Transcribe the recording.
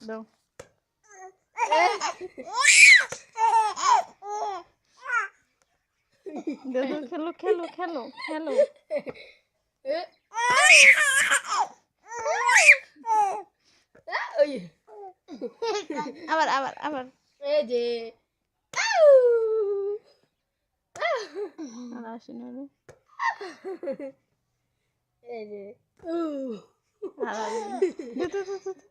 দাও দাদু খেলো খেলো খেলো খেলো আবার আবার আবার এই যে আর আসে না রে এই যে আর আসে না। দে, দে, দে, দে, দে।